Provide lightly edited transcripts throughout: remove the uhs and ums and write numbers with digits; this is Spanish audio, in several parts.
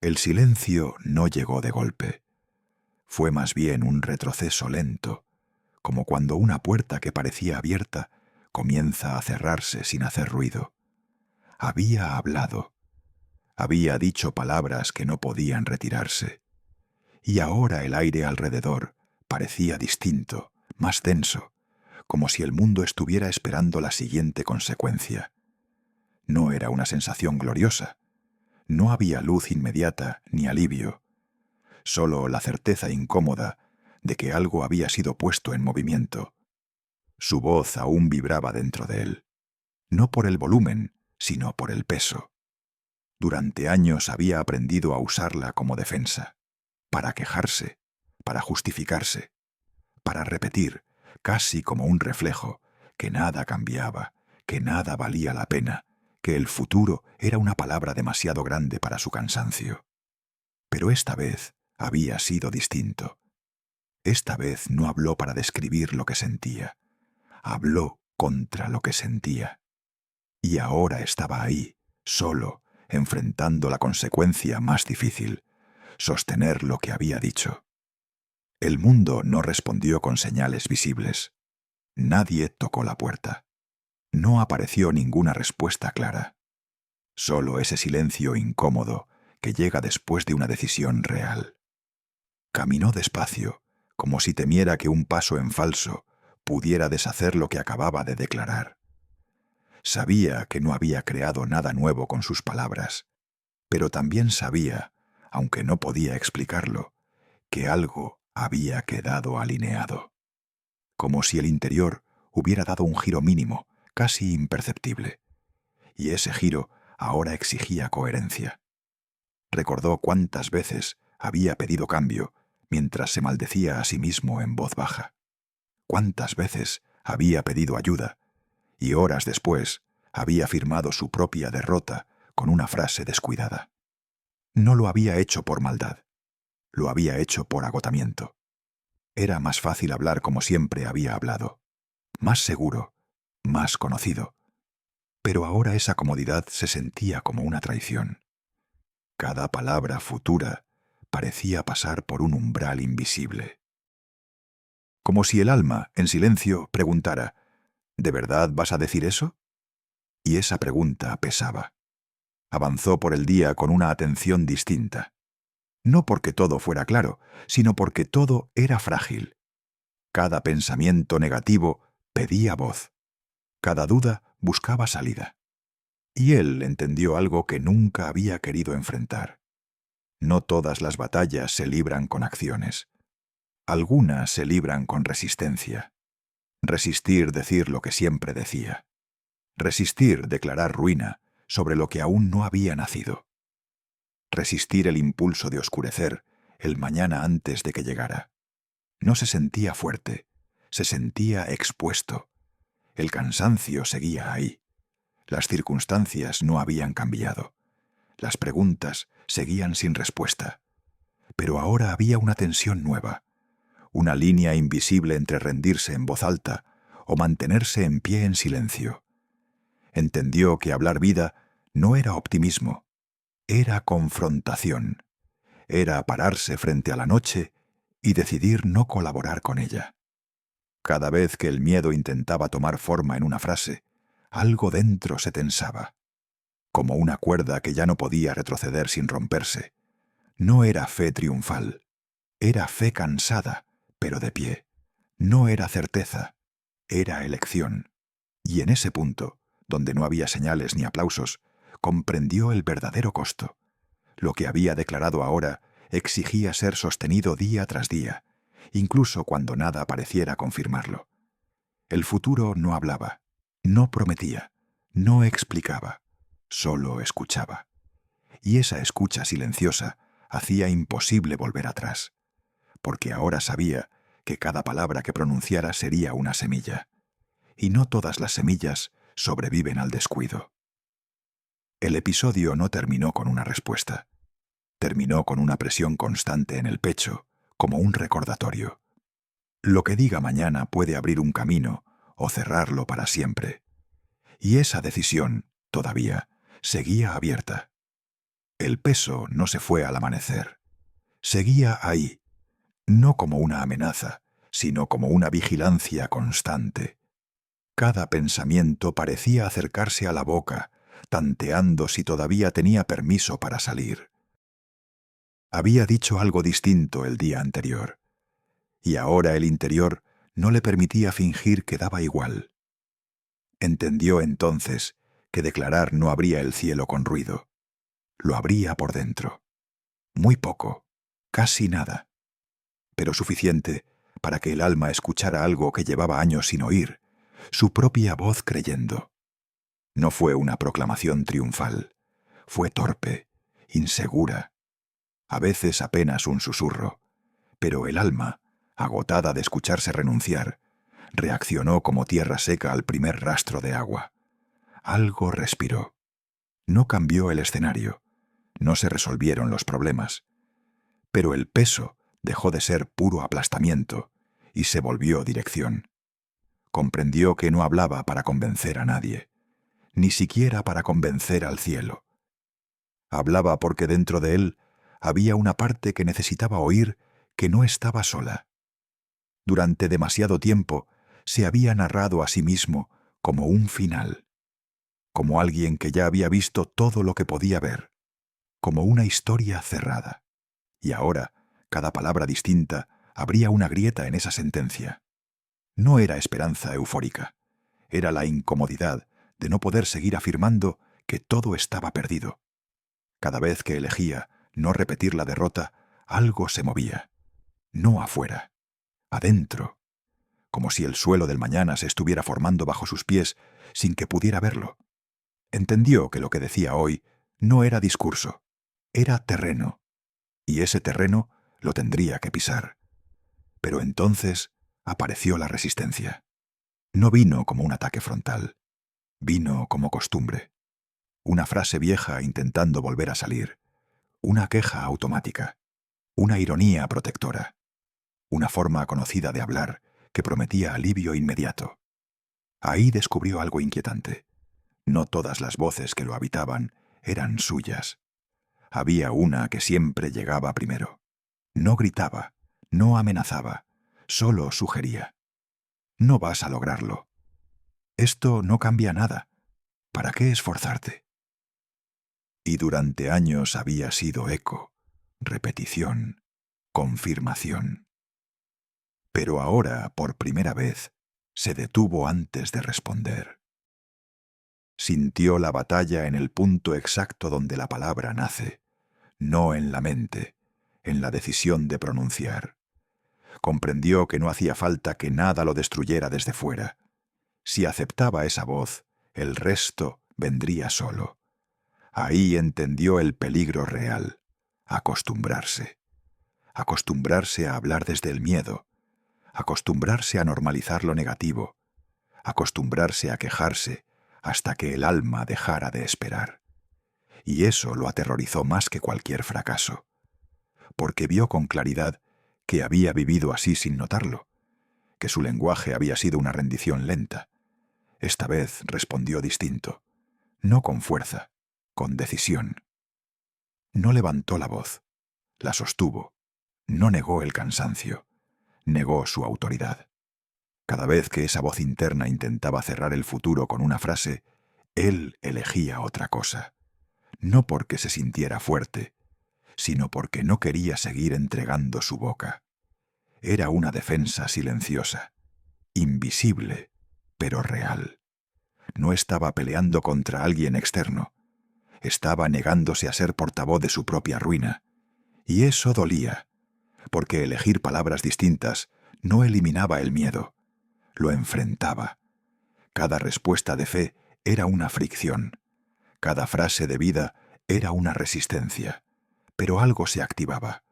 El silencio no llegó de golpe. Fue más bien un retroceso lento, como cuando una puerta que parecía abierta comienza a cerrarse sin hacer ruido. Había hablado. Había dicho palabras que no podían retirarse. Y ahora el aire alrededor parecía distinto, más denso, como si el mundo estuviera esperando la siguiente consecuencia. No era una sensación gloriosa. No había luz inmediata ni alivio. Solo la certeza incómoda de que algo había sido puesto en movimiento. Su voz aún vibraba dentro de él, no por el volumen, sino por el peso. Durante años había aprendido a usarla como defensa, para quejarse, para justificarse, para repetir, casi como un reflejo, que nada cambiaba, que nada valía la pena, que el futuro era una palabra demasiado grande para su cansancio. Pero esta vez había sido distinto. Esta vez no habló para describir lo que sentía. Habló contra lo que sentía. Y ahora estaba ahí, solo, enfrentando la consecuencia más difícil, sostener lo que había dicho. El mundo no respondió con señales visibles. Nadie tocó la puerta. No apareció ninguna respuesta clara. Solo ese silencio incómodo que llega después de una decisión real. Caminó despacio, como si temiera que un paso en falso pudiera deshacer lo que acababa de declarar. Sabía que no había creado nada nuevo con sus palabras, pero también sabía, aunque no podía explicarlo, que algo había quedado alineado. Como si el interior hubiera dado un giro mínimo, casi imperceptible. Y ese giro ahora exigía coherencia. Recordó cuántas veces había pedido cambio mientras se maldecía a sí mismo en voz baja. Cuántas veces había pedido ayuda y horas después había firmado su propia derrota con una frase descuidada. No lo había hecho por maldad. Lo había hecho por agotamiento. Era más fácil hablar como siempre había hablado. Más seguro, más conocido. Pero ahora esa comodidad se sentía como una traición. Cada palabra futura parecía pasar por un umbral invisible. Como si el alma, en silencio, preguntara, ¿de verdad vas a decir eso? Y esa pregunta pesaba. Avanzó por el día con una atención distinta. No porque todo fuera claro, sino porque todo era frágil. Cada pensamiento negativo pedía voz. Cada duda buscaba salida. Y él entendió algo que nunca había querido enfrentar. No todas las batallas se libran con acciones. Algunas se libran con resistencia. Resistir decir lo que siempre decía. Resistir declarar ruina sobre lo que aún no había nacido. Resistir el impulso de oscurecer el mañana antes de que llegara. No se sentía fuerte, se sentía expuesto. El cansancio seguía ahí. Las circunstancias no habían cambiado. Las preguntas seguían sin respuesta. Pero ahora había una tensión nueva, una línea invisible entre rendirse en voz alta o mantenerse en pie en silencio. Entendió que hablar vida no era optimismo, era confrontación. Era pararse frente a la noche y decidir no colaborar con ella. Cada vez que el miedo intentaba tomar forma en una frase, algo dentro se tensaba, como una cuerda que ya no podía retroceder sin romperse. No era fe triunfal, era fe cansada, pero de pie. No era certeza, era elección. Y en ese punto, donde no había señales ni aplausos, comprendió el verdadero costo. Lo que había declarado ahora exigía ser sostenido día tras día, incluso cuando nada pareciera confirmarlo. El futuro no hablaba, no prometía, no explicaba, solo escuchaba. Y esa escucha silenciosa hacía imposible volver atrás, porque ahora sabía que cada palabra que pronunciara sería una semilla, y no todas las semillas sobreviven al descuido. El episodio no terminó con una respuesta. Terminó con una presión constante en el pecho, como un recordatorio. Lo que diga mañana puede abrir un camino o cerrarlo para siempre. Y esa decisión, todavía, seguía abierta. El peso no se fue al amanecer. Seguía ahí, no como una amenaza, sino como una vigilancia constante. Cada pensamiento parecía acercarse a la boca, tanteando si todavía tenía permiso para salir. Había dicho algo distinto el día anterior, y ahora el interior no le permitía fingir que daba igual. Entendió entonces que declarar no abría el cielo con ruido. Lo abría por dentro. Muy poco, casi nada, pero suficiente para que el alma escuchara algo que llevaba años sin oír, su propia voz creyendo. No fue una proclamación triunfal, fue torpe, insegura, a veces apenas un susurro, pero el alma, agotada de escucharse renunciar, reaccionó como tierra seca al primer rastro de agua. Algo respiró. No cambió el escenario, no se resolvieron los problemas, pero el peso dejó de ser puro aplastamiento y se volvió dirección. Comprendió que no hablaba para convencer a nadie, ni siquiera para convencer al cielo. Hablaba porque dentro de él había una parte que necesitaba oír que no estaba sola. Durante demasiado tiempo se había narrado a sí mismo como un final, como alguien que ya había visto todo lo que podía ver, como una historia cerrada. Y ahora, cada palabra distinta abría una grieta en esa sentencia. No era esperanza eufórica, era la incomodidad de no poder seguir afirmando que todo estaba perdido. Cada vez que elegía no repetir la derrota, algo se movía. No afuera, adentro, como si el suelo del mañana se estuviera formando bajo sus pies sin que pudiera verlo. Entendió que lo que decía hoy no era discurso, era terreno, y ese terreno lo tendría que pisar. Pero entonces apareció la resistencia. No vino como un ataque frontal, vino como costumbre. Una frase vieja intentando volver a salir, una queja automática, una ironía protectora, una forma conocida de hablar que prometía alivio inmediato. Ahí descubrió algo inquietante. No todas las voces que lo habitaban eran suyas. Había una que siempre llegaba primero. No gritaba, no amenazaba, solo sugería. No vas a lograrlo. Esto no cambia nada. ¿Para qué esforzarte? Y durante años había sido eco, repetición, confirmación. Pero ahora, por primera vez, se detuvo antes de responder. Sintió la batalla en el punto exacto donde la palabra nace, no en la mente, en la decisión de pronunciar. Comprendió que no hacía falta que nada lo destruyera desde fuera. Si aceptaba esa voz, el resto vendría solo. Ahí entendió el peligro real, acostumbrarse. Acostumbrarse a hablar desde el miedo, acostumbrarse a normalizar lo negativo, acostumbrarse a quejarse hasta que el alma dejara de esperar. Y eso lo aterrorizó más que cualquier fracaso, porque vio con claridad que había vivido así sin notarlo, que su lenguaje había sido una rendición lenta. Esta vez respondió distinto, no con fuerza, con decisión. No levantó la voz, la sostuvo, no negó el cansancio, negó su autoridad. Cada vez que esa voz interna intentaba cerrar el futuro con una frase, él elegía otra cosa, no porque se sintiera fuerte, sino porque no quería seguir entregando su boca. Era una defensa silenciosa, invisible, pero real. No estaba peleando contra alguien externo, estaba negándose a ser portavoz de su propia ruina. Y eso dolía, porque elegir palabras distintas no eliminaba el miedo, lo enfrentaba. Cada respuesta de fe era una fricción, cada frase de vida era una resistencia, pero algo se activaba,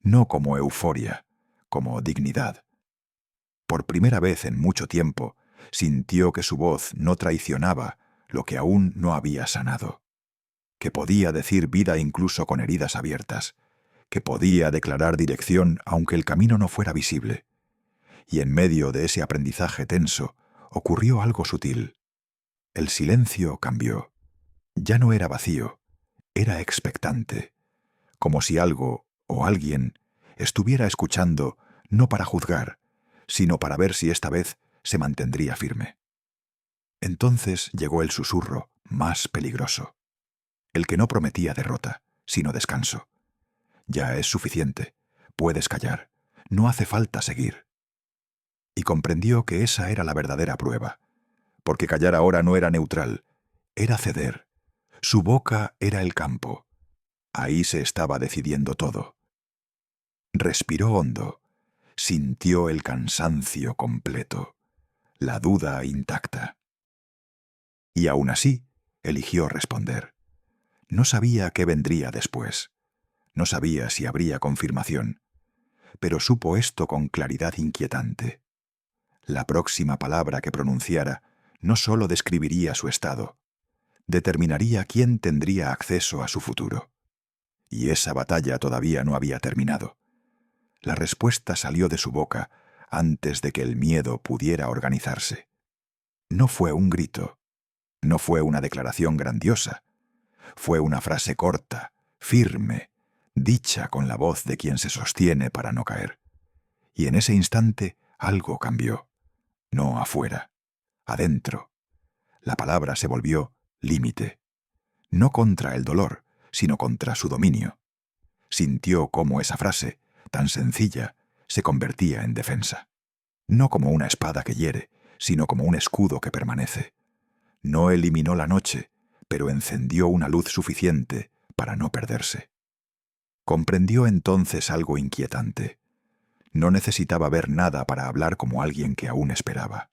no como euforia, como dignidad. Por primera vez en mucho tiempo, sintió que su voz no traicionaba lo que aún no había sanado, que podía decir vida incluso con heridas abiertas, que podía declarar dirección aunque el camino no fuera visible. Y en medio de ese aprendizaje tenso, ocurrió algo sutil. El silencio cambió. Ya no era vacío, Era expectante, como si algo o alguien estuviera escuchando no para juzgar, sino para ver si esta vez se mantendría firme. Entonces llegó el susurro más peligroso, el que no prometía derrota, sino descanso. Ya es suficiente, puedes callar, no hace falta seguir. Y comprendió que esa era la verdadera prueba, porque callar ahora no era neutral, era ceder. Su boca era el campo. Ahí se estaba decidiendo todo. Respiró hondo, sintió el cansancio completo, la duda intacta. Y aún así, eligió responder. No sabía qué vendría después. No sabía si habría confirmación, pero supo esto con claridad inquietante. La próxima palabra que pronunciara no sólo describiría su estado, determinaría quién tendría acceso a su futuro. Y esa batalla todavía no había terminado. La respuesta salió de su boca antes de que el miedo pudiera organizarse. No fue un grito, no fue una declaración grandiosa, fue una frase corta, firme, dicha con la voz de quien se sostiene para no caer. Y en ese instante algo cambió. No afuera, adentro. La palabra se volvió límite. No contra el dolor, sino contra su dominio. Sintió cómo esa frase, tan sencilla, se convertía en defensa. No como una espada que hiere, sino como un escudo que permanece. No eliminó la noche, pero encendió una luz suficiente para no perderse. Comprendió entonces algo inquietante. No necesitaba ver nada para hablar como alguien que aún esperaba.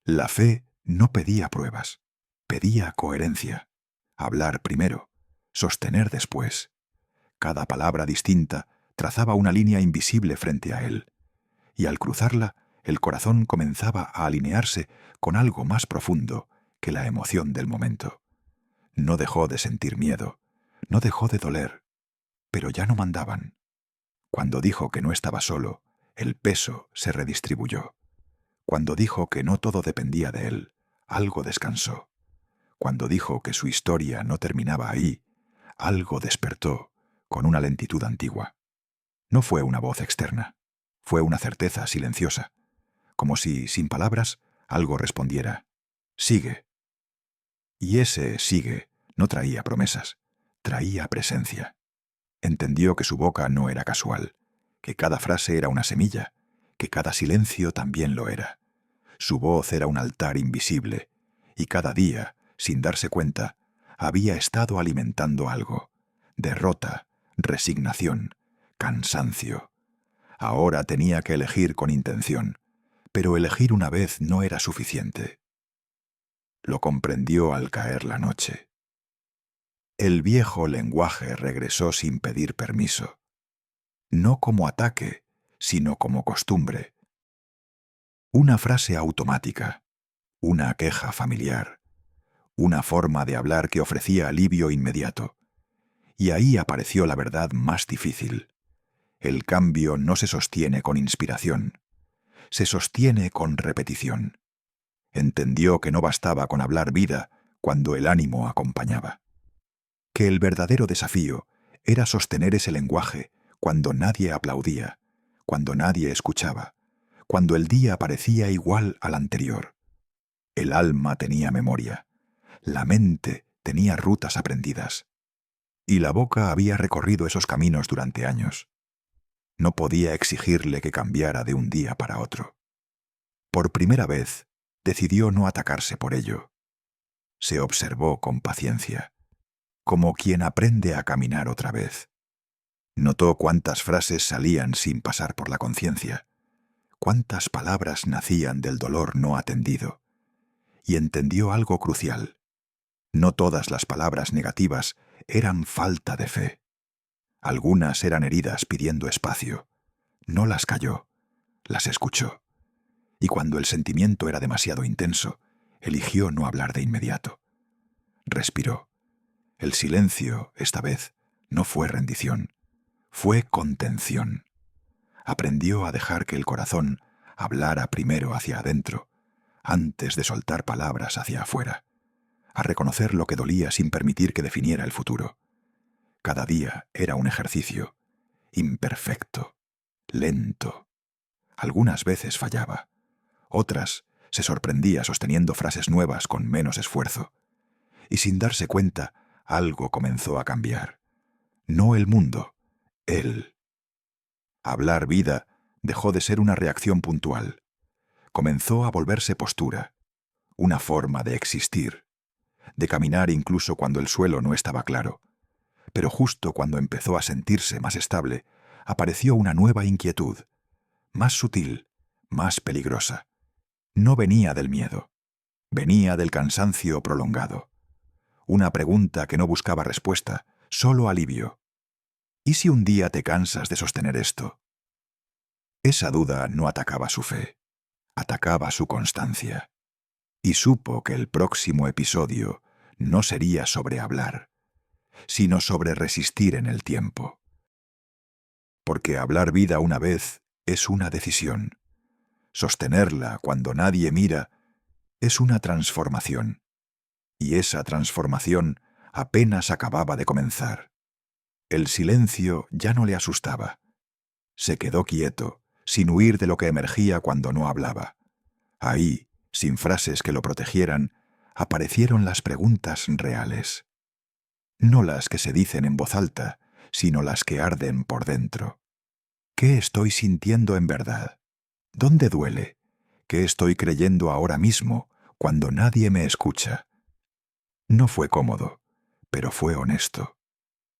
La fe no pedía pruebas, pedía coherencia. Hablar primero, sostener después. Cada palabra distinta trazaba una línea invisible frente a él, y al cruzarla, el corazón comenzaba a alinearse con algo más profundo que la emoción del momento. No dejó de sentir miedo, no dejó de doler, pero ya no mandaban. Cuando dijo que no estaba solo, el peso se redistribuyó. Cuando dijo que no todo dependía de él, algo descansó. Cuando dijo que su historia no terminaba ahí, algo despertó con una lentitud antigua. No fue una voz externa, fue una certeza silenciosa, como si, sin palabras, algo respondiera: «Sigue». Y ese «sigue» no traía promesas, traía presencia. Entendió que su boca no era casual, que cada frase era una semilla, que cada silencio también lo era. Su voz era un altar invisible, y cada día, sin darse cuenta, había estado alimentando algo: derrota, resignación, cansancio. Ahora tenía que elegir con intención, pero elegir una vez no era suficiente. Lo comprendió al caer la noche. El viejo lenguaje regresó sin pedir permiso, no como ataque, sino como costumbre. Una frase automática, una queja familiar, una forma de hablar que ofrecía alivio inmediato. Y ahí apareció la verdad más difícil. El cambio no se sostiene con inspiración, se sostiene con repetición. Entendió que no bastaba con hablar vida cuando el ánimo acompañaba. Que el verdadero desafío era sostener ese lenguaje cuando nadie aplaudía, cuando nadie escuchaba, cuando el día parecía igual al anterior. El alma tenía memoria, la mente tenía rutas aprendidas, y la boca había recorrido esos caminos durante años. No podía exigirle que cambiara de un día para otro. Por primera vez, decidió no atacarse por ello. Se observó con paciencia, como quien aprende a caminar otra vez. Notó cuántas frases salían sin pasar por la conciencia, cuántas palabras nacían del dolor no atendido, y entendió algo crucial. No todas las palabras negativas eran falta de fe. Algunas eran heridas pidiendo espacio. No las calló, las escuchó. Y cuando el sentimiento era demasiado intenso, eligió no hablar de inmediato. Respiró. El silencio, esta vez, no fue rendición, fue contención. Aprendió a dejar que el corazón hablara primero hacia adentro, antes de soltar palabras hacia afuera, a reconocer lo que dolía sin permitir que definiera el futuro. Cada día era un ejercicio, imperfecto, lento. Algunas veces fallaba, otras se sorprendía sosteniendo frases nuevas con menos esfuerzo. Y sin darse cuenta, algo comenzó a cambiar. No el mundo, él. Hablar vida dejó de ser una reacción puntual. Comenzó a volverse postura, una forma de existir, de caminar incluso cuando el suelo no estaba claro. Pero justo cuando empezó a sentirse más estable, apareció una nueva inquietud, más sutil, más peligrosa. No venía del miedo, venía del cansancio prolongado. Una pregunta que no buscaba respuesta, solo alivio. ¿Y si un día te cansas de sostener esto? Esa duda no atacaba su fe, atacaba su constancia. Y supo que el próximo episodio no sería sobre hablar, sino sobre resistir en el tiempo. Porque hablar vida una vez es una decisión. Sostenerla cuando nadie mira es una transformación. Y esa transformación apenas acababa de comenzar. El silencio ya no le asustaba. Se quedó quieto, sin huir de lo que emergía cuando no hablaba. Ahí, sin frases que lo protegieran, aparecieron las preguntas reales. No las que se dicen en voz alta, sino las que arden por dentro. ¿Qué estoy sintiendo en verdad? ¿Dónde duele? ¿Qué estoy creyendo ahora mismo, cuando nadie me escucha? No fue cómodo, pero fue honesto.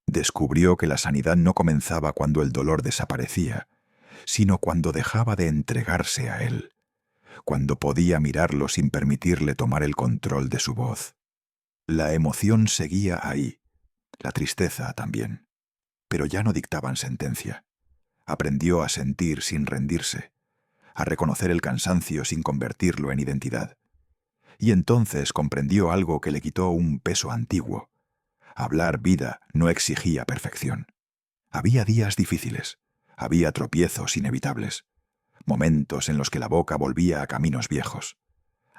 Descubrió que la sanidad no comenzaba cuando el dolor desaparecía, sino cuando dejaba de entregarse a él, cuando podía mirarlo sin permitirle tomar el control de su voz. La emoción seguía ahí, la tristeza también, pero ya no dictaban sentencia. Aprendió a sentir sin rendirse, a reconocer el cansancio sin convertirlo en identidad. Y entonces comprendió algo que le quitó un peso antiguo. Hablar vida no exigía perfección. Había días difíciles, había tropiezos inevitables, momentos en los que la boca volvía a caminos viejos.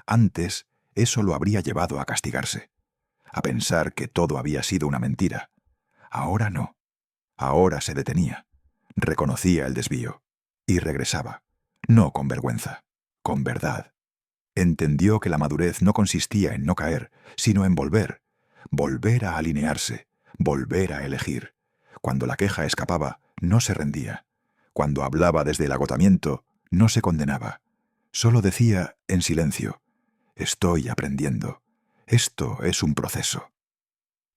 Antes, eso lo habría llevado a castigarse, a pensar que todo había sido una mentira. Ahora no. Ahora se detenía, reconocía el desvío y regresaba, no con vergüenza, con verdad. Entendió que la madurez no consistía en no caer, sino en volver a alinearse, volver a elegir. Cuando la queja escapaba, no se rendía. Cuando hablaba desde el agotamiento, no se condenaba. Solo decía, en silencio, estoy aprendiendo. Esto es un proceso.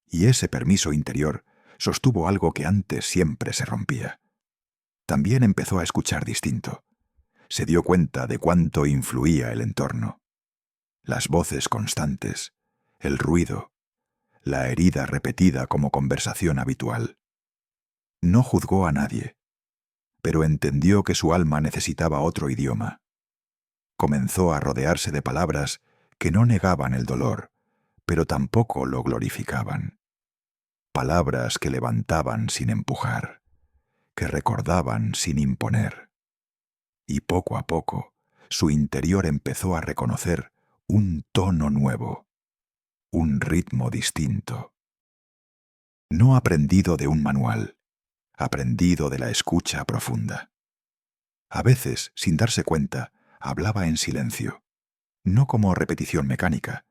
Y ese permiso interior sostuvo algo que antes siempre se rompía. También empezó a escuchar distinto. Se dio cuenta de cuánto influía el entorno. Las voces constantes, el ruido, la herida repetida como conversación habitual. No juzgó a nadie, pero entendió que su alma necesitaba otro idioma. Comenzó a rodearse de palabras que no negaban el dolor, pero tampoco lo glorificaban. Palabras que levantaban sin empujar, que recordaban sin imponer. Y poco a poco, su interior empezó a reconocer un tono nuevo, un ritmo distinto. No aprendido de un manual, aprendido de la escucha profunda. A veces, sin darse cuenta, hablaba en silencio, no como repetición mecánica,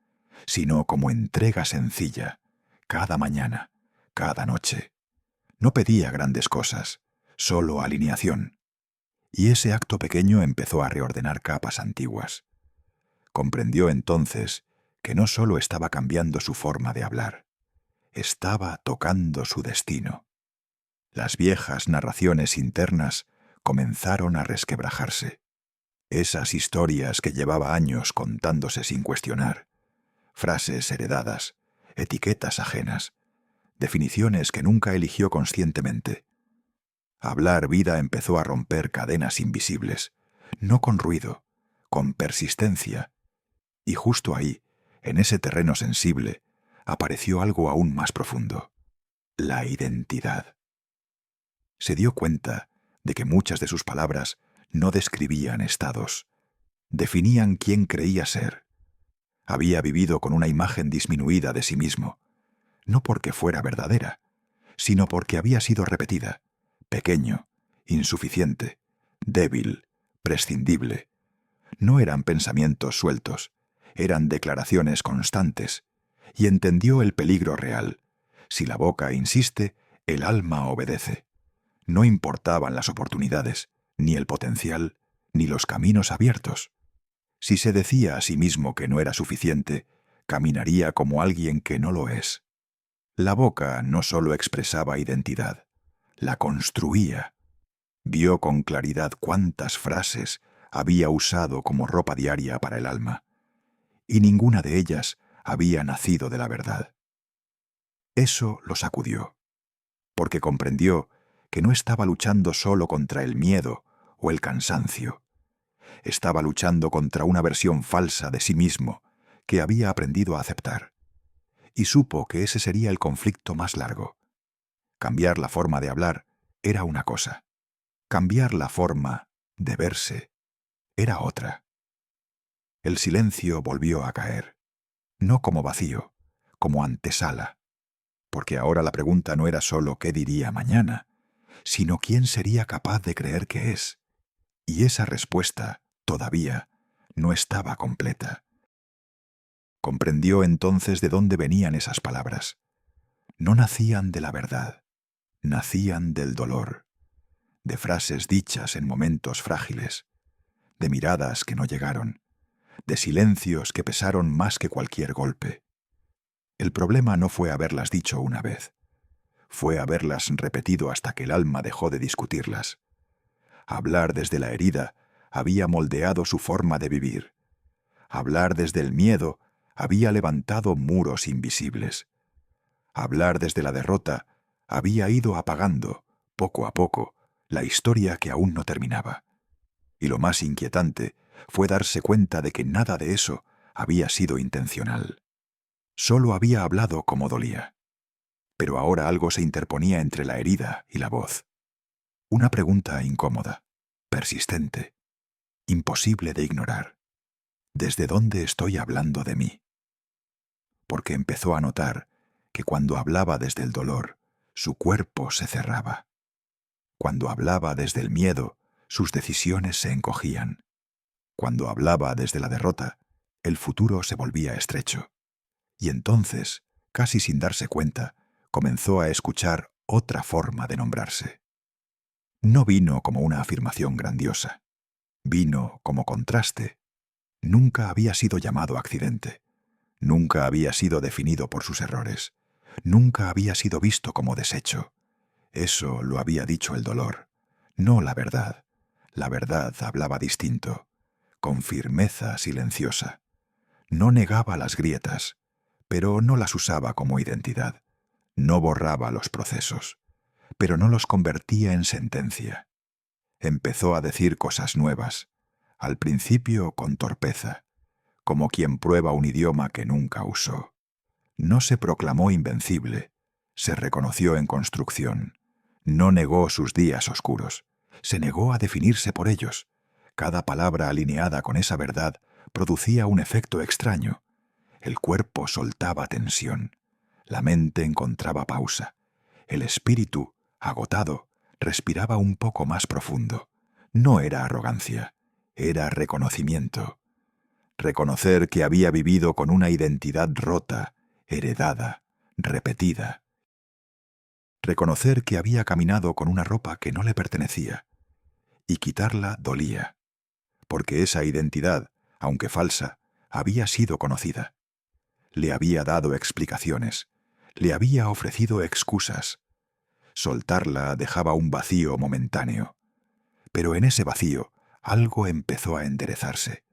sino como entrega sencilla, cada mañana, cada noche. No pedía grandes cosas, solo alineación. Y ese acto pequeño empezó a reordenar capas antiguas. Comprendió entonces que no solo estaba cambiando su forma de hablar, estaba tocando su destino. Las viejas narraciones internas comenzaron a resquebrajarse. Esas historias que llevaba años contándose sin cuestionar, frases heredadas, etiquetas ajenas, definiciones que nunca eligió conscientemente. Hablar vida empezó a romper cadenas invisibles, no con ruido, con persistencia. Y justo ahí, en ese terreno sensible, apareció algo aún más profundo: la identidad. Se dio cuenta de que muchas de sus palabras no describían estados, definían quién creía ser. Había vivido con una imagen disminuida de sí mismo, no porque fuera verdadera, sino porque había sido repetida, pequeño, insuficiente, débil, prescindible. No eran pensamientos sueltos, eran declaraciones constantes, y entendió el peligro real. Si la boca insiste, el alma obedece. No importaban las oportunidades, ni el potencial, ni los caminos abiertos. Si se decía a sí mismo que no era suficiente, caminaría como alguien que no lo es. La boca no solo expresaba identidad, la construía. Vio con claridad cuántas frases había usado como ropa diaria para el alma, y ninguna de ellas había nacido de la verdad. Eso lo sacudió, porque comprendió que no estaba luchando solo contra el miedo o el cansancio. Estaba luchando contra una versión falsa de sí mismo que había aprendido a aceptar. Y supo que ese sería el conflicto más largo. Cambiar la forma de hablar era una cosa. Cambiar la forma de verse era otra. El silencio volvió a caer, no como vacío, como antesala, porque ahora la pregunta no era solo qué diría mañana, sino quién sería capaz de creer que es. Y esa respuesta, todavía, no estaba completa. Comprendió entonces de dónde venían esas palabras. No nacían de la verdad, nacían del dolor, de frases dichas en momentos frágiles, de miradas que no llegaron, de silencios que pesaron más que cualquier golpe. El problema no fue haberlas dicho una vez, fue haberlas repetido hasta que el alma dejó de discutirlas. Hablar desde la herida había moldeado su forma de vivir. Hablar desde el miedo había levantado muros invisibles. Hablar desde la derrota había ido apagando, poco a poco, la historia que aún no terminaba. Y lo más inquietante fue darse cuenta de que nada de eso había sido intencional. Solo había hablado como dolía. Pero ahora algo se interponía entre la herida y la voz. Una pregunta incómoda, persistente, imposible de ignorar. ¿Desde dónde estoy hablando de mí? Porque empezó a notar que cuando hablaba desde el dolor, su cuerpo se cerraba. Cuando hablaba desde el miedo, sus decisiones se encogían. Cuando hablaba desde la derrota, el futuro se volvía estrecho. Y entonces, casi sin darse cuenta, comenzó a escuchar otra forma de nombrarse. No vino como una afirmación grandiosa. Vino como contraste. Nunca había sido llamado accidente. Nunca había sido definido por sus errores. Nunca había sido visto como desecho. Eso lo había dicho el dolor, no la verdad. La verdad hablaba distinto, con firmeza silenciosa. No negaba las grietas, pero no las usaba como identidad. No borraba los procesos, pero no los convertía en sentencia. Empezó a decir cosas nuevas, al principio con torpeza, como quien prueba un idioma que nunca usó. No se proclamó invencible, se reconoció en construcción. No negó sus días oscuros, se negó a definirse por ellos. Cada palabra alineada con esa verdad producía un efecto extraño. El cuerpo soltaba tensión, la mente encontraba pausa. El espíritu, agotado, respiraba un poco más profundo. No era arrogancia, era reconocimiento. Reconocer que había vivido con una identidad rota, heredada, repetida. Reconocer que había caminado con una ropa que no le pertenecía. Y quitarla dolía, porque esa identidad, aunque falsa, había sido conocida. Le había dado explicaciones, le había ofrecido excusas. Soltarla dejaba un vacío momentáneo. Pero en ese vacío algo empezó a enderezarse.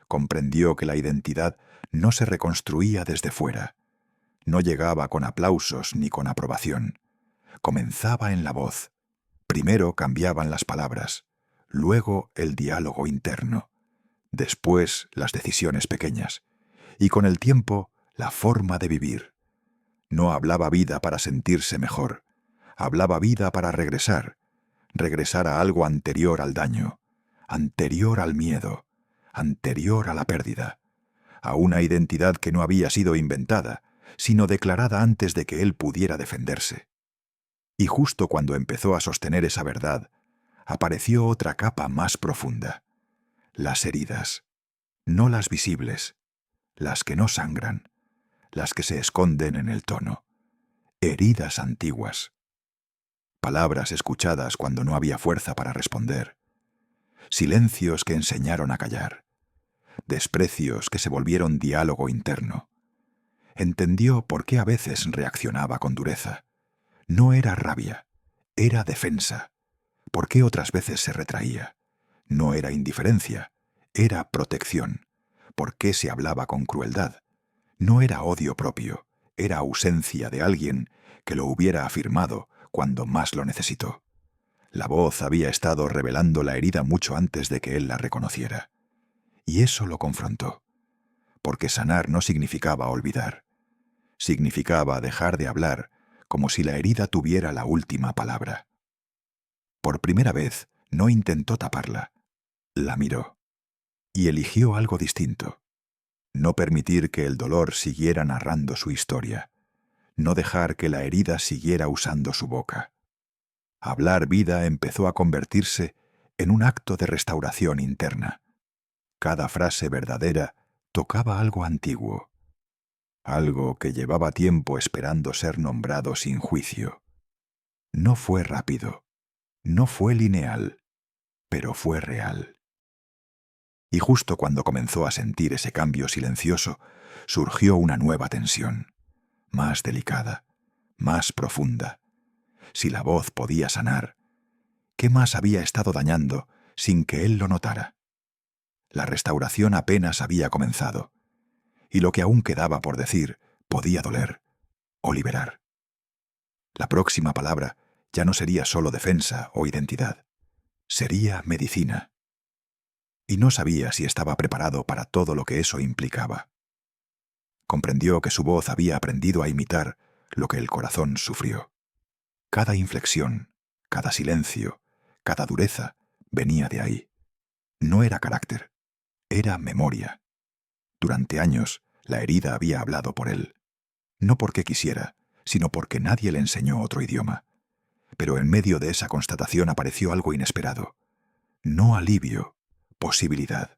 Comprendió que la identidad no se reconstruía desde fuera. No llegaba con aplausos ni con aprobación. Comenzaba en la voz. Primero cambiaban las palabras, luego el diálogo interno, después las decisiones pequeñas, y con el tiempo la forma de vivir. No hablaba vida para sentirse mejor, hablaba vida para regresar a algo anterior al daño, anterior al miedo, anterior a la pérdida, a una identidad que no había sido inventada, sino declarada antes de que él pudiera defenderse. Y justo cuando empezó a sostener esa verdad, apareció otra capa más profunda. Las heridas, no las visibles, las que no sangran, las que se esconden en el tono. Heridas antiguas. Palabras escuchadas cuando no había fuerza para responder. Silencios que enseñaron a callar. Desprecios que se volvieron diálogo interno. Entendió por qué a veces reaccionaba con dureza. No era rabia, era defensa. ¿Por qué otras veces se retraía? No era indiferencia, era protección. ¿Por qué se hablaba con crueldad? No era odio propio, era ausencia de alguien que lo hubiera afirmado cuando más lo necesitó. La voz había estado revelando la herida mucho antes de que él la reconociera. Y eso lo confrontó. Porque sanar no significaba olvidar. Significaba dejar de hablar como si la herida tuviera la última palabra. Por primera vez, no intentó taparla. La miró. Y eligió algo distinto. No permitir que el dolor siguiera narrando su historia. No dejar que la herida siguiera usando su boca. Hablar vida empezó a convertirse en un acto de restauración interna. Cada frase verdadera tocaba algo antiguo. Algo que llevaba tiempo esperando ser nombrado sin juicio. No fue rápido. No fue lineal, pero fue real. Y justo cuando comenzó a sentir ese cambio silencioso, surgió una nueva tensión, más delicada, más profunda. Si la voz podía sanar, ¿qué más había estado dañando sin que él lo notara? La restauración apenas había comenzado, y lo que aún quedaba por decir podía doler o liberar. La próxima palabra ya no sería solo defensa o identidad, sería medicina. Y no sabía si estaba preparado para todo lo que eso implicaba. Comprendió que su voz había aprendido a imitar lo que el corazón sufrió. Cada inflexión, cada silencio, cada dureza venía de ahí. No era carácter, era memoria. Durante años, la herida había hablado por él. No porque quisiera, sino porque nadie le enseñó otro idioma. Pero en medio de esa constatación apareció algo inesperado. No alivio, posibilidad.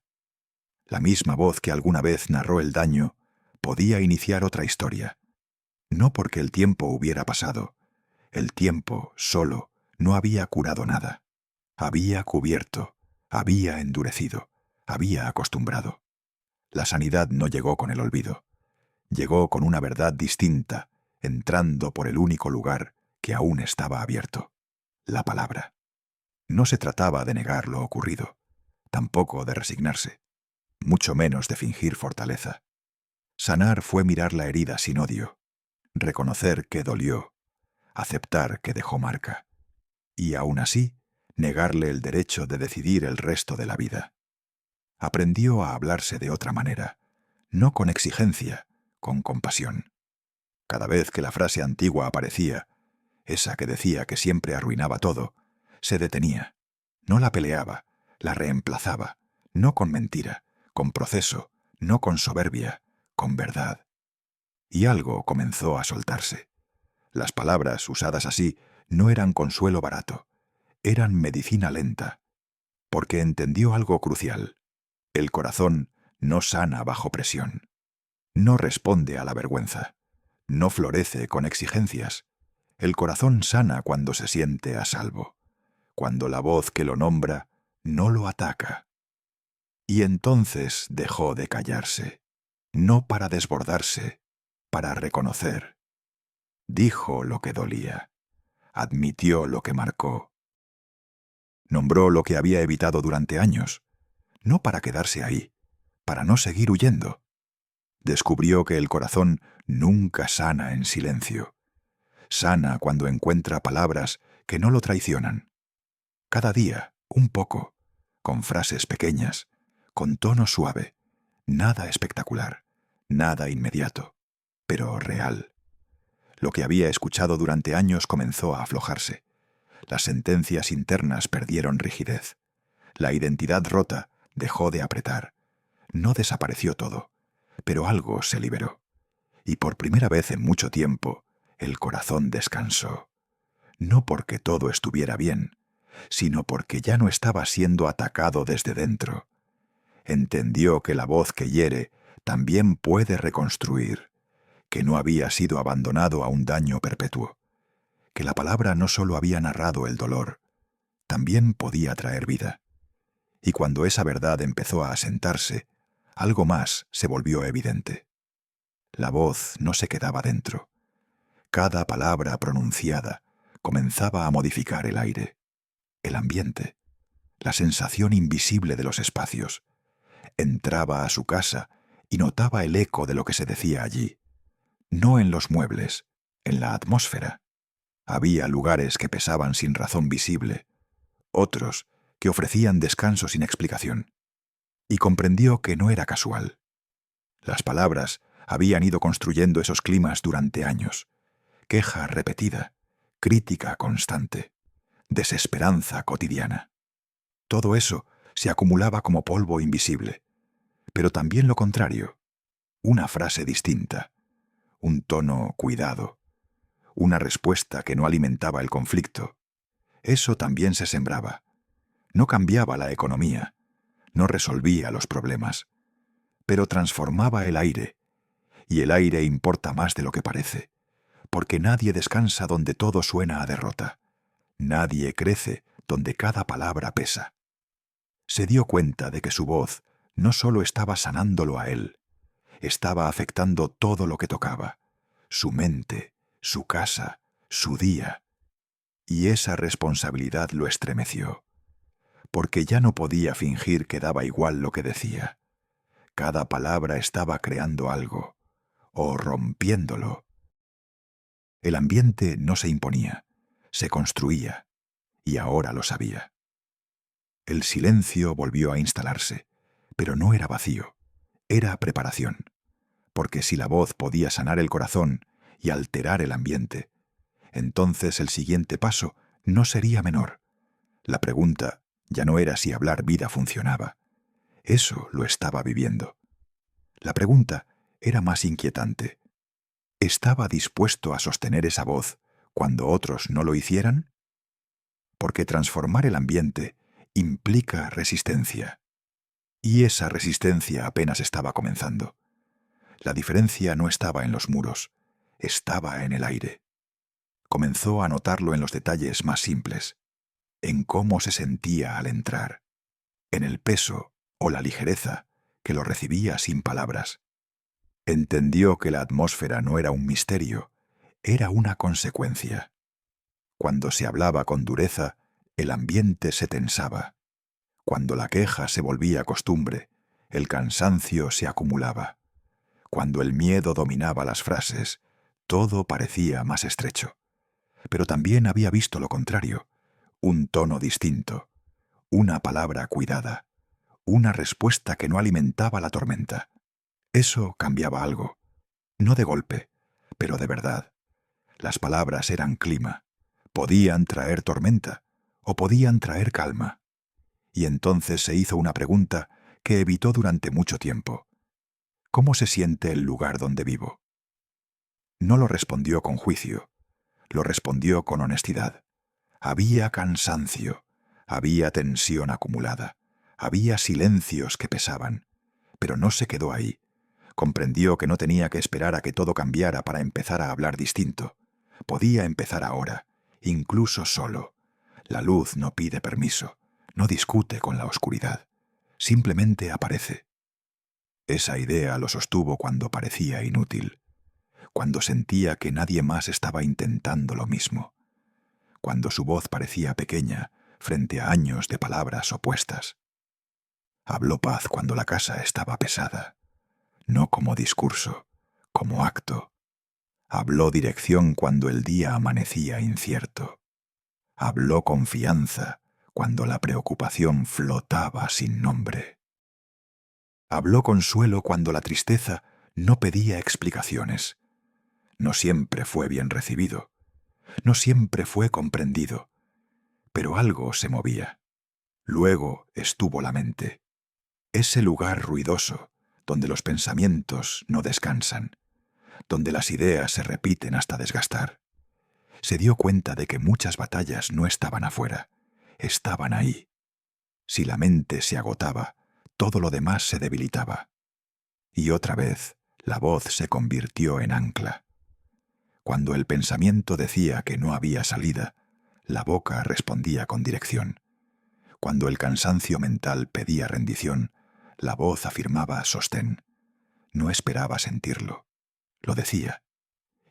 La misma voz que alguna vez narró el daño podía iniciar otra historia. No porque el tiempo hubiera pasado. El tiempo, solo, no había curado nada. Había cubierto, había endurecido, había acostumbrado. La sanidad no llegó con el olvido. Llegó con una verdad distinta, entrando por el único lugar que aún estaba abierto: la palabra. No se trataba de negar lo ocurrido, tampoco de resignarse, mucho menos de fingir fortaleza. Sanar fue mirar la herida sin odio, reconocer que dolió, aceptar que dejó marca, y aún así negarle el derecho de decidir el resto de la vida. Aprendió a hablarse de otra manera, no con exigencia, con compasión. Cada vez que la frase antigua aparecía, esa que decía que siempre arruinaba todo, se detenía. No la peleaba, la reemplazaba, no con mentira, con proceso, no con soberbia, con verdad. Y algo comenzó a soltarse. Las palabras usadas así no eran consuelo barato, eran medicina lenta, porque entendió algo crucial. El corazón no sana bajo presión, no responde a la vergüenza, no florece con exigencias. El corazón sana cuando se siente a salvo, cuando la voz que lo nombra no lo ataca. Y entonces dejó de callarse, no para desbordarse, para reconocer. Dijo lo que dolía, admitió lo que marcó. Nombró lo que había evitado durante años, no para quedarse ahí, para no seguir huyendo. Descubrió que el corazón nunca sana en silencio. Sana cuando encuentra palabras que no lo traicionan. Cada día, un poco, con frases pequeñas, con tono suave, nada espectacular, nada inmediato, pero real. Lo que había escuchado durante años comenzó a aflojarse. Las sentencias internas perdieron rigidez. La identidad rota dejó de apretar. No desapareció todo, pero algo se liberó. Y por primera vez en mucho tiempo, el corazón descansó. no porque todo estuviera bien, sino porque ya no estaba siendo atacado desde dentro. Entendió que la voz que hiere también puede reconstruir, que no había sido abandonado a un daño perpetuo, que la palabra no solo había narrado el dolor, también podía traer vida. Y cuando esa verdad empezó a asentarse, algo más se volvió evidente. La voz no se quedaba dentro. Cada palabra pronunciada comenzaba a modificar el aire, el ambiente, la sensación invisible de los espacios. Entraba a su casa y notaba el eco de lo que se decía allí. No en los muebles, en la atmósfera. Había lugares que pesaban sin razón visible, otros que ofrecían descanso sin explicación. Y comprendió que no era casual. Las palabras habían ido construyendo esos climas durante años. Queja repetida, crítica constante, desesperanza cotidiana. Todo eso se acumulaba como polvo invisible, pero también lo contrario, una frase distinta, un tono cuidado, una respuesta que no alimentaba el conflicto. Eso también se sembraba. No cambiaba la economía, no resolvía los problemas, pero transformaba el aire, y el aire importa más de lo que parece, porque nadie descansa donde todo suena a derrota. Nadie crece donde cada palabra pesa. Se dio cuenta de que su voz no solo estaba sanándolo a él, estaba afectando todo lo que tocaba, su mente, su casa, su día. Y esa responsabilidad lo estremeció, porque ya no podía fingir que daba igual lo que decía. Cada palabra estaba creando algo, o rompiéndolo. El ambiente no se imponía, se construía, y ahora lo sabía. El silencio volvió a instalarse, pero no era vacío, era preparación, porque si la voz podía sanar el corazón y alterar el ambiente, entonces el siguiente paso no sería menor. La pregunta ya no era si hablar vida funcionaba. Eso lo estaba viviendo. La pregunta era más inquietante. ¿Estaba dispuesto a sostener esa voz cuando otros no lo hicieran? Porque transformar el ambiente implica resistencia. Y esa resistencia apenas estaba comenzando. La diferencia no estaba en los muros, estaba en el aire. Comenzó a notarlo en los detalles más simples, en cómo se sentía al entrar, en el peso o la ligereza que lo recibía sin palabras. Entendió que la atmósfera no era un misterio, era una consecuencia. Cuando se hablaba con dureza, el ambiente se tensaba. Cuando la queja se volvía costumbre, el cansancio se acumulaba. Cuando el miedo dominaba las frases, todo parecía más estrecho. Pero también había visto lo contrario, un tono distinto, una palabra cuidada, una respuesta que no alimentaba la tormenta. Eso cambiaba algo, no de golpe, pero de verdad. Las palabras eran clima, podían traer tormenta o podían traer calma. Y entonces se hizo una pregunta que evitó durante mucho tiempo. ¿Cómo se siente el lugar donde vivo? No lo respondió con juicio, lo respondió con honestidad. Había cansancio, había tensión acumulada, había silencios que pesaban, pero no se quedó ahí. Comprendió que no tenía que esperar a que todo cambiara para empezar a hablar distinto. Podía empezar ahora, incluso solo. La luz no pide permiso, no discute con la oscuridad, simplemente aparece. Esa idea lo sostuvo cuando parecía inútil, cuando sentía que nadie más estaba intentando lo mismo, cuando su voz parecía pequeña frente a años de palabras opuestas. Habló paz cuando la casa estaba pesada, no como discurso, como acto. Habló dirección cuando el día amanecía incierto. Habló confianza cuando la preocupación flotaba sin nombre. Habló consuelo cuando la tristeza no pedía explicaciones. No siempre fue bien recibido, no siempre fue comprendido, pero algo se movía. Luego estuvo la mente, ese lugar ruidoso donde los pensamientos no descansan, donde las ideas se repiten hasta desgastar. Se dio cuenta de que muchas batallas no estaban afuera, estaban ahí. Si la mente se agotaba, todo lo demás se debilitaba. Y otra vez, la voz se convirtió en ancla. Cuando el pensamiento decía que no había salida, la boca respondía con dirección. Cuando el cansancio mental pedía rendición, la voz afirmaba sostén. No esperaba sentirlo. Lo decía.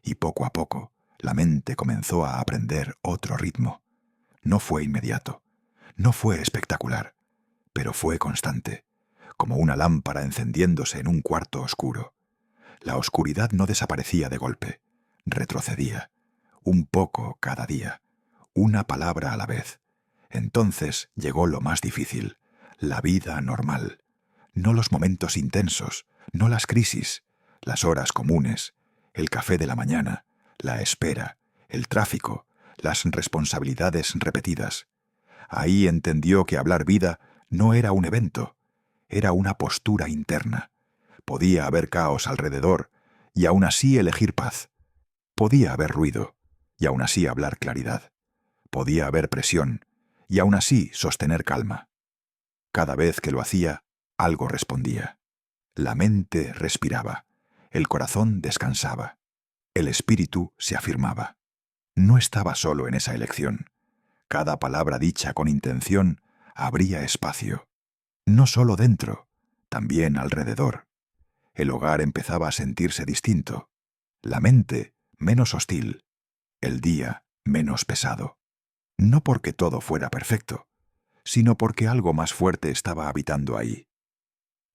Y poco a poco, la mente comenzó a aprender otro ritmo. No fue inmediato, no fue espectacular, pero fue constante, como una lámpara encendiéndose en un cuarto oscuro. La oscuridad no desaparecía de golpe, retrocedía, un poco cada día, una palabra a la vez. Entonces llegó lo más difícil, la vida normal. No los momentos intensos, no las crisis, las horas comunes, el café de la mañana, la espera, el tráfico, las responsabilidades repetidas. Ahí entendió que hablar vida no era un evento, era una postura interna. Podía haber caos alrededor y aún así elegir paz. Podía haber ruido y aún así hablar claridad. Podía haber presión y aún así sostener calma. Cada vez que lo hacía, algo respondía. La mente respiraba, el corazón descansaba, el espíritu se afirmaba. No estaba solo en esa elección. Cada palabra dicha con intención abría espacio. No solo dentro, también alrededor. El hogar empezaba a sentirse distinto. La mente menos hostil. El día menos pesado. No porque todo fuera perfecto, sino porque algo más fuerte estaba habitando ahí.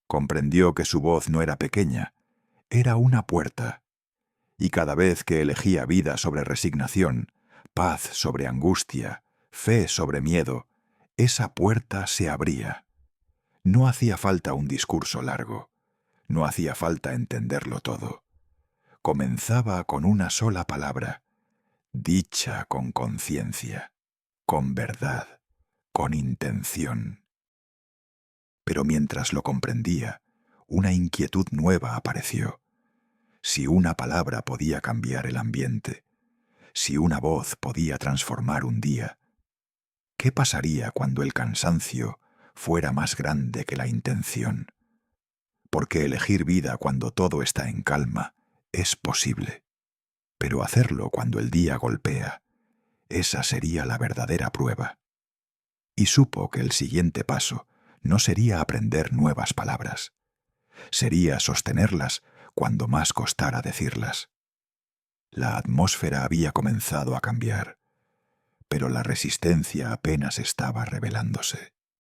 Comprendió que su voz no era pequeña, era una puerta. Y cada vez que elegía vida sobre resignación, paz sobre angustia, fe sobre miedo, esa puerta se abría. No hacía falta un discurso largo, no hacía falta entenderlo todo. Comenzaba con una sola palabra, dicha con conciencia, con verdad, con intención. Pero mientras lo comprendía, una inquietud nueva apareció. Si una palabra podía cambiar el ambiente, si una voz podía transformar un día, ¿qué pasaría cuando el cansancio fuera más grande que la intención? Porque elegir vida cuando todo está en calma es posible, pero hacerlo cuando el día golpea, esa sería la verdadera prueba. Y supo que el siguiente paso no sería aprender nuevas palabras, sería sostenerlas cuando más costara decirlas. La atmósfera había comenzado a cambiar, pero la resistencia apenas estaba revelándose.